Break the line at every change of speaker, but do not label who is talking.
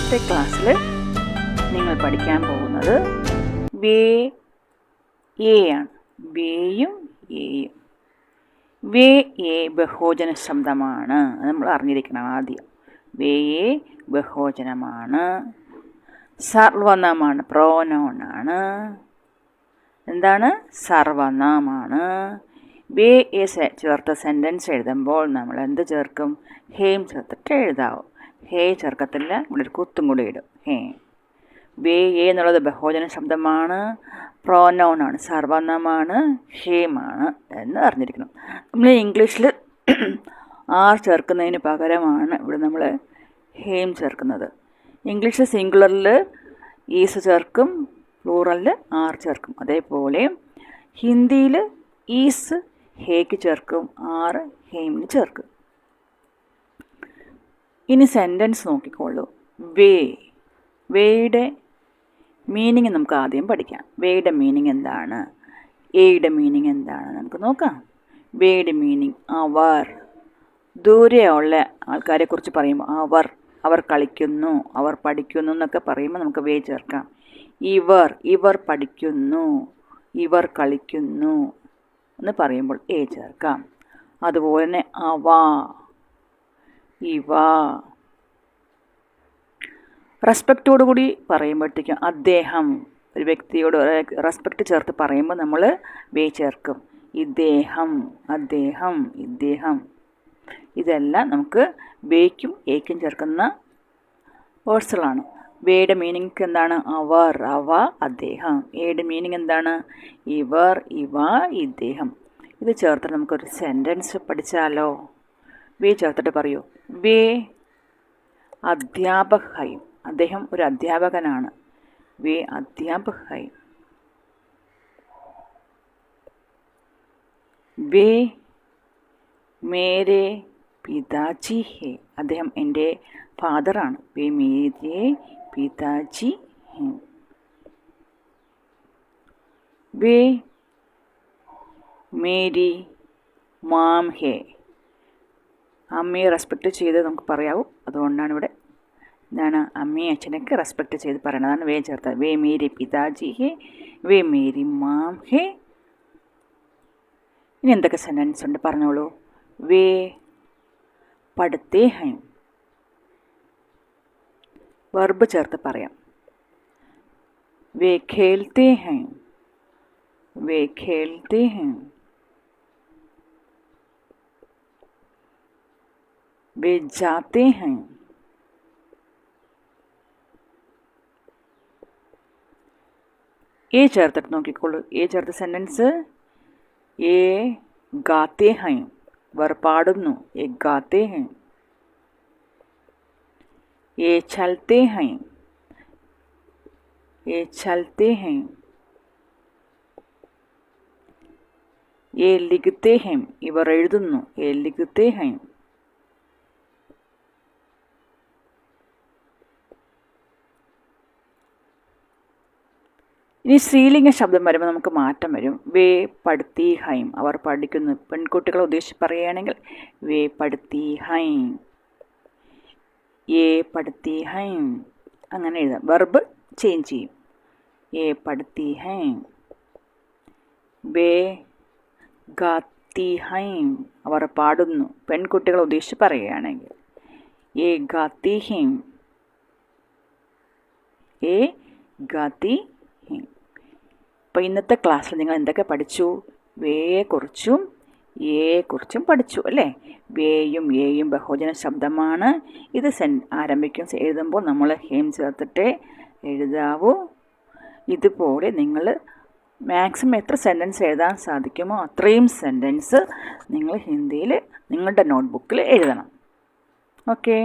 ഇന്നത്തെ ക്ലാസ്സിൽ നിങ്ങൾ പഠിക്കാൻ പോകുന്നത് വേ എ ആണ്. വേയും എയും. വേ എ ബഹുവചന ശബ്ദമാണ്. അത് നമ്മൾ അറിഞ്ഞിരിക്കണം ആദ്യം. വേ എ ബഹുവചനമാണ്. സർവനാമാണ്, പ്രോനൗണാണ്. എന്താണ്? സർവനാമാണ്. വേ എ ചേർത്ത സെൻറ്റൻസ് എഴുതുമ്പോൾ നമ്മൾ എന്ത് ചേർക്കും? ഹേം ചേർത്തിട്ട് എഴുതാവും. ഹേ ചേർക്കത്തില്ല, ഇവിടെ ഒരു കുത്തും കൂടി ഇടും. ഹേ. വേ എ എന്നുള്ളത് ബഹുവചന ശബ്ദമാണ്, പ്രോനൗണാണ്, സർവനാമാണ്, ഹേമാണ് എന്ന് അറിഞ്ഞിരിക്കണം. നമ്മൾ ഇംഗ്ലീഷിൽ ആർ ചേർക്കുന്നതിന് പകരമാണ് ഇവിടെ നമ്മൾ ഹേം ചേർക്കുന്നത്. ഇംഗ്ലീഷിൽ സിംഗുലറിൽ ഈസ് ചേർക്കും, പ്ലൂറലിൽ ആർ ചേർക്കും. അതേപോലെ ഹിന്ദിയിൽ ഈസ് ഹേക്ക് ചേർക്കും, ആർ ഹേമിന് ചേർക്കും. ഇനി സെൻറ്റൻസ് നോക്കിക്കോളൂ. വേ. വേയുടെ മീനിങ് നമുക്ക് ആദ്യം പഠിക്കാം. വേയുടെ മീനിങ് എന്താണ്? എയുടെ മീനിങ് എന്താണ് നമുക്ക് നോക്കാം. വേയുടെ മീനിങ് അവർ. ദൂരെയുള്ള ആൾക്കാരെക്കുറിച്ച് പറയുമ്പോൾ അവർ കളിക്കുന്നു, അവർ പഠിക്കുന്നു എന്നൊക്കെ പറയുമ്പോൾ നമുക്ക് വേ ചേർക്കാം. ഇവർ പഠിക്കുന്നു, ഇവർ കളിക്കുന്നു എന്ന് പറയുമ്പോൾ എ ചേർക്കാം. അതുപോലെ തന്നെ ഇവ. റെസ്പെക്റ്റോടുകൂടി പറയുമ്പോഴത്തേക്കും അദ്ദേഹം, ഒരു വ്യക്തിയോട് റെസ്പെക്റ്റ് ചേർത്ത് പറയുമ്പോൾ നമ്മൾ വേ ചേർക്കും. ഇദ്ദേഹം, അദ്ദേഹം, ഇദ്ദേഹം. ഇതെല്ലാം നമുക്ക് വേക്കും ഏക്കും ചേർക്കുന്ന വേർഡ്സുകളാണ്. വേയുടെ മീനിങ് എന്താണ്? അവർ, അവ, അദ്ദേഹം. എയുടെ മീനിങ് എന്താണ്? ഇവർ, ഇവ, ഇദ്ദേഹം. ഇത് ചേർത്തിട്ട് നമുക്കൊരു സെൻറ്റൻസ് പഠിച്ചാലോ? വേ ചേർത്തിട്ട് പറയൂ. വേ അധ്യാപക് ഹൈ. അദ്ദേഹം ഒരു അധ്യാപകനാണ്. വേ അധ്യാപക് ഹൈ. വേ മേരെ പിതാജി ഹേ. അദ്ദേഹം എൻ്റെ ഫാദറാണ്. വേ മേരെ പിതാജി ഹേ. വേ മേരി മാം ഹേ. അമ്മയെ റെസ്പെക്റ്റ് ചെയ്ത് നമുക്ക് പറയാവൂ. അതുകൊണ്ടാണ് ഇവിടെ എന്താണ് അമ്മയെ അച്ഛനൊക്കെ റെസ്പെക്റ്റ് ചെയ്ത് പറയണതാണ് വേ ചേർത്തത്. വേ മേരി പിതാജി ഹേ, വേ മേരി മാം ഹേ. ഇനി എന്തൊക്കെ സെൻറ്റൻസ് ഉണ്ട് പറഞ്ഞോളൂ. വേ പഠിത്തേ ഹൈ. വെർബ് ചേർത്ത് പറയാം. വേ ഖേൽത്തേ ഹൈ, വേ ഖേൽത്തേ ഹൈ. वे जाते हैं. ए ചേർത്തിട്ട് നോക്കിക്കോളൂ. എ ചേർത്ത സെൻറ്റൻസ് എ ഗാത്തെ ഹൈ. വർ പാടുന്നു. എ ഗാത്തെ ഹൈ. എ ചലത്തെ ഹൈ, എ ചലത്തെ ഹൈ. എ ലിഖത്തെ ഹൈ. ഇവർ എഴുതുന്നു. എ ലിഖത്തെ ഹൈ. ഇനി സ്ത്രീലിംഗ ശബ്ദം വരുമ്പോൾ നമുക്ക് മാറ്റം വരും. വേ പഠിത്തി ഹൈം. അവർ പഠിക്കുന്നു. പെൺകുട്ടികളെ ഉദ്ദേശിച്ച് പറയുകയാണെങ്കിൽ വേ പഠിത്തി ഹൈം, ഏ പഠിത്തി ഹൈം. അങ്ങനെ എഴുതാം. വെർബ് ചേഞ്ച് ചെയ്യും. ഏ പഠിത്തി ഹൈം. വേ ഗാത്തി ഹൈം. അവർ പാടുന്നു. പെൺകുട്ടികളെ ഉദ്ദേശിച്ച് പറയുകയാണെങ്കിൽ ഏ ഗാത്തി ഹൈം, ഏ ഗാത്തി ഹൈം. അപ്പോൾ ഇന്നത്തെ ക്ലാസ്സിൽ നിങ്ങൾ എന്തൊക്കെ പഠിച്ചു? വേയെക്കുറിച്ചും എയെക്കുറിച്ചും പഠിച്ചു അല്ലേ? വേയും എയും ബഹുവചന ശബ്ദമാണ്. ഇത് എഴുതുമ്പോൾ നമ്മൾ ഹേം ചേർത്തിട്ടേ എഴുതാവൂ. ഇതുപോലെ നിങ്ങൾ മാക്സിമം എത്ര സെൻറ്റൻസ് എഴുതാൻ സാധിക്കുമോ അത്രയും സെൻറ്റൻസ് നിങ്ങൾ ഹിന്ദിയിൽ നിങ്ങളുടെ നോട്ട്ബുക്കിൽ എഴുതണം. ഓക്കേ.